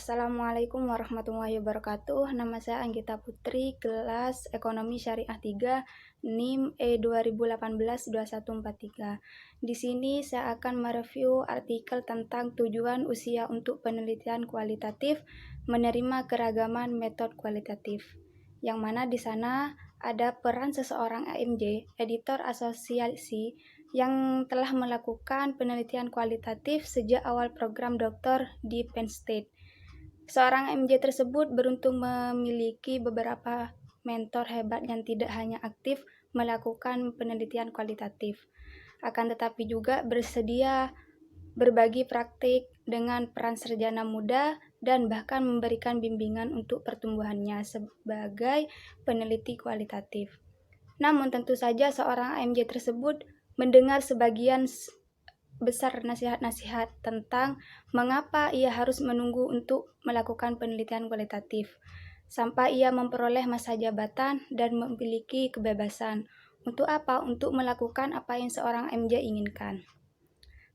Assalamualaikum warahmatullahi wabarakatuh. Nama saya Anggita Putri, kelas Ekonomi Syariah 3, NIM E2018-2143. Di sini saya akan mereview artikel tentang tujuan usia untuk penelitian kualitatif, menerima keragaman metode kualitatif. Yang mana di sana ada peran seseorang AMJ, editor asosiasi, yang telah melakukan penelitian kualitatif sejak awal program doktor di Penn State. Seorang MJ tersebut beruntung memiliki beberapa mentor hebat yang tidak hanya aktif melakukan penelitian kualitatif, akan tetapi juga bersedia berbagi praktik dengan peran sarjana muda dan bahkan memberikan bimbingan untuk pertumbuhannya sebagai peneliti kualitatif. Namun tentu saja seorang AMJ tersebut mendengar sebagian besar nasihat-nasihat tentang mengapa ia harus menunggu untuk melakukan penelitian kualitatif sampai ia memperoleh masa jabatan dan memiliki kebebasan. Untuk apa? Untuk melakukan apa yang seorang MJ inginkan.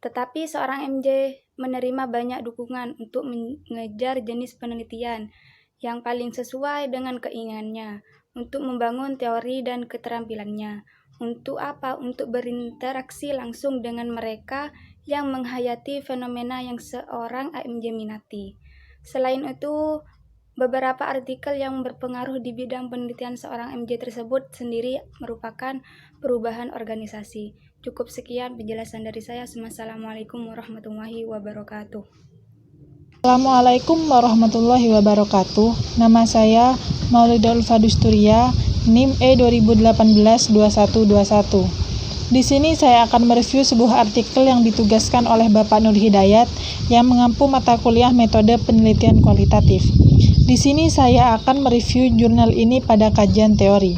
Tetapi seorang MJ menerima banyak dukungan untuk mengejar jenis penelitian yang paling sesuai dengan keinginannya, untuk membangun teori dan keterampilannya. Untuk apa? Untuk berinteraksi langsung dengan mereka yang menghayati fenomena yang seorang AMJ minati. Selain itu, beberapa artikel yang berpengaruh di bidang penelitian seorang MJ tersebut sendiri merupakan perubahan organisasi. Cukup sekian penjelasan dari saya. Wassalamualaikum warahmatullahi wabarakatuh. Assalamualaikum warahmatullahi wabarakatuh. Nama saya Maulida Ulfadusturia, NIM E2018-2121. Di sini saya akan mereview sebuah artikel yang ditugaskan oleh Bapak Nur Hidayat yang mengampu mata kuliah metode penelitian kualitatif. Di sini saya akan mereview jurnal ini pada kajian teori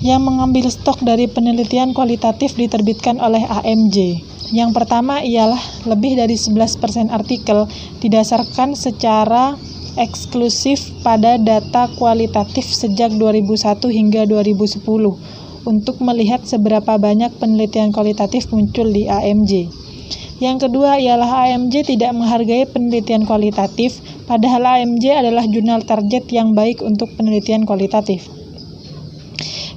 yang mengambil stok dari penelitian kualitatif diterbitkan oleh AMJ. Yang pertama ialah lebih dari 11% artikel didasarkan secara eksklusif pada data kualitatif sejak 2001 hingga 2010 untuk melihat seberapa banyak penelitian kualitatif muncul di AMJ. Yang kedua ialah AMJ tidak menghargai penelitian kualitatif, padahal AMJ adalah jurnal target yang baik untuk penelitian kualitatif.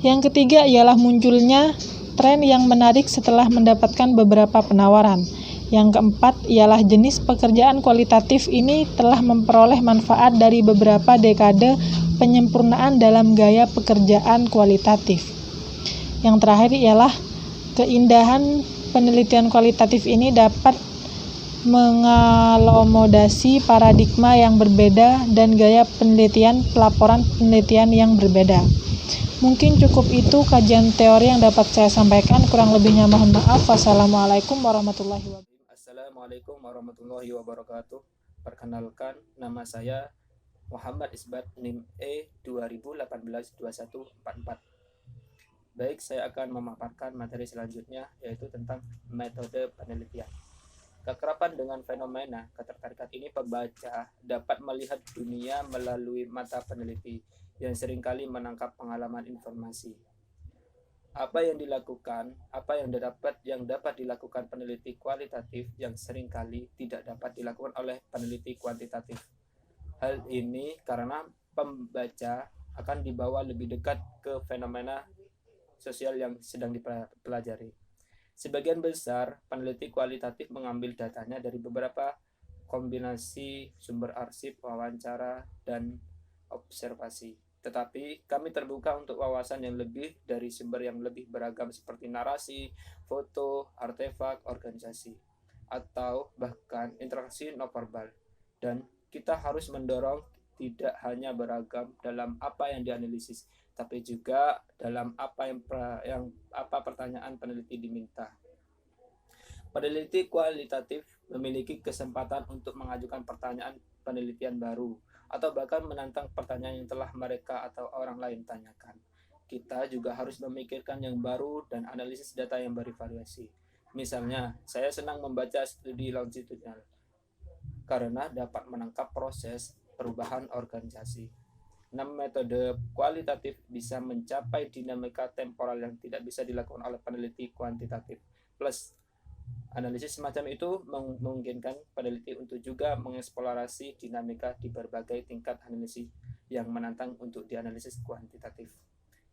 Yang ketiga ialah munculnya tren yang menarik setelah mendapatkan beberapa penawaran. Yang keempat ialah jenis pekerjaan kualitatif ini telah memperoleh manfaat dari beberapa dekade penyempurnaan dalam gaya pekerjaan kualitatif. Yang terakhir ialah keindahan penelitian kualitatif ini dapat mengakomodasi paradigma yang berbeda dan gaya penelitian pelaporan penelitian yang berbeda. Mungkin cukup itu kajian teori yang dapat saya sampaikan, kurang lebihnya mohon maaf. Wassalamualaikum warahmatullahi wabarakatuh. Assalamualaikum warahmatullahi wabarakatuh. Perkenalkan, nama saya Muhammad Isbat, NIM E2018-2144. Baik, saya akan memaparkan materi selanjutnya, yaitu tentang metode penelitian. Kekerapan dengan fenomena ketertarikan ini pembaca dapat melihat dunia melalui mata peneliti yang seringkali menangkap pengalaman informasi. Apa yang dapat dilakukan peneliti kualitatif yang seringkali tidak dapat dilakukan oleh peneliti kuantitatif. Hal ini karena pembaca akan dibawa lebih dekat ke fenomena sosial yang sedang dipelajari. Sebagian besar peneliti kualitatif mengambil datanya dari beberapa kombinasi sumber arsip, wawancara, dan observasi. Tetapi kami terbuka untuk wawasan yang lebih dari sumber yang lebih beragam seperti narasi, foto, artefak, organisasi, atau bahkan interaksi nonverbal. Dan kita harus mendorong tidak hanya beragam dalam apa yang dianalisis, tapi juga dalam apa pertanyaan peneliti diminta. Peneliti kualitatif memiliki kesempatan untuk mengajukan pertanyaan penelitian baru atau bahkan menantang pertanyaan yang telah mereka atau orang lain tanyakan. Kita juga harus memikirkan yang baru dan analisis data yang bervariasi. Misalnya, saya senang membaca studi longitudinal karena dapat menangkap proses perubahan organisasi. 6 metode kualitatif bisa mencapai dinamika temporal yang tidak bisa dilakukan oleh peneliti kuantitatif. Plus, Analisis semacam itu memungkinkan peneliti untuk juga mengeksplorasi dinamika di berbagai tingkat analisis yang menantang untuk dianalisis kuantitatif.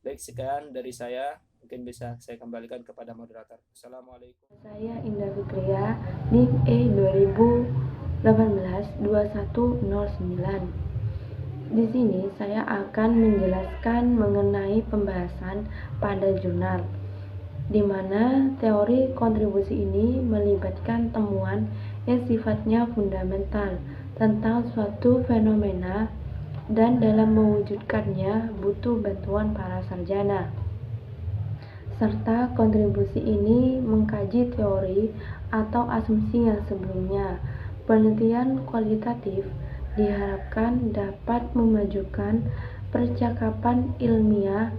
Baik, sekian dari saya. Mungkin bisa saya kembalikan kepada moderator. Assalamualaikum. Saya Indah Fitria, NIM E 2018-2109. Di sini saya akan menjelaskan mengenai pembahasan pada jurnal, di mana teori kontribusi ini melibatkan temuan yang sifatnya fundamental tentang suatu fenomena dan dalam mewujudkannya butuh bantuan para sarjana. Serta kontribusi ini mengkaji teori atau asumsi yang sebelumnya. Penelitian kualitatif diharapkan dapat memajukan percakapan ilmiah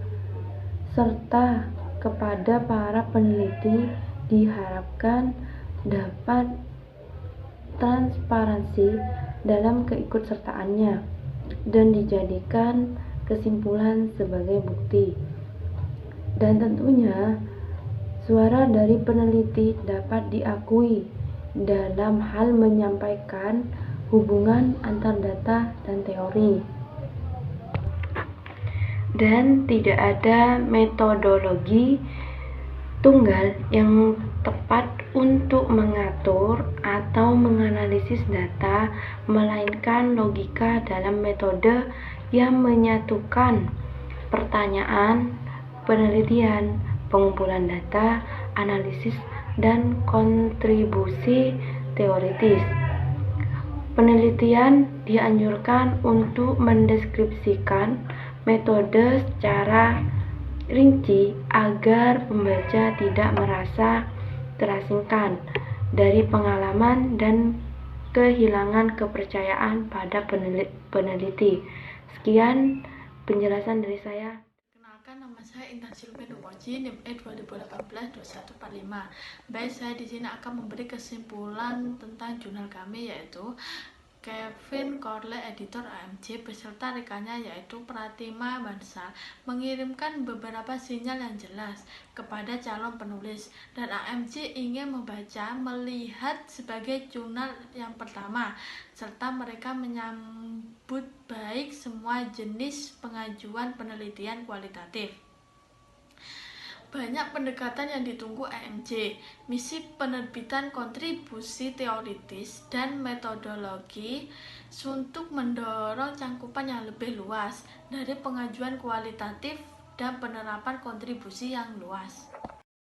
serta kepada para peneliti diharapkan dapat transparansi dalam keikutsertaannya dan dijadikan kesimpulan sebagai bukti. Dan tentunya suara dari peneliti dapat diakui dalam hal menyampaikan hubungan antar data dan teori. Dan tidak ada metodologi tunggal yang tepat untuk mengatur atau menganalisis data, melainkan logika dalam metode yang menyatukan pertanyaan, penelitian, pengumpulan data, analisis, dan kontribusi teoritis. Penelitian dianjurkan untuk mendeskripsikan metode secara rinci agar pembaca tidak merasa terasingkan dari pengalaman dan kehilangan kepercayaan pada peneliti. Sekian penjelasan dari saya. Nama saya Intan Silvia Dumoji, NIM E 2018-2145. Baik, saya di sini akan memberi kesimpulan tentang jurnal kami, yaitu Kevin Corley, editor AMJ, beserta rekannya yaitu Pratima Bansal, mengirimkan beberapa sinyal yang jelas kepada calon penulis, dan AMJ ingin melihat sebagai jurnal yang pertama, serta mereka menyambut baik semua jenis pengajuan penelitian kualitatif. Banyak pendekatan yang ditunggu AMJ, misi penerbitan kontribusi teoritis dan metodologi untuk mendorong cangkupan yang lebih luas dari pengajuan kualitatif dan penerapan kontribusi yang luas.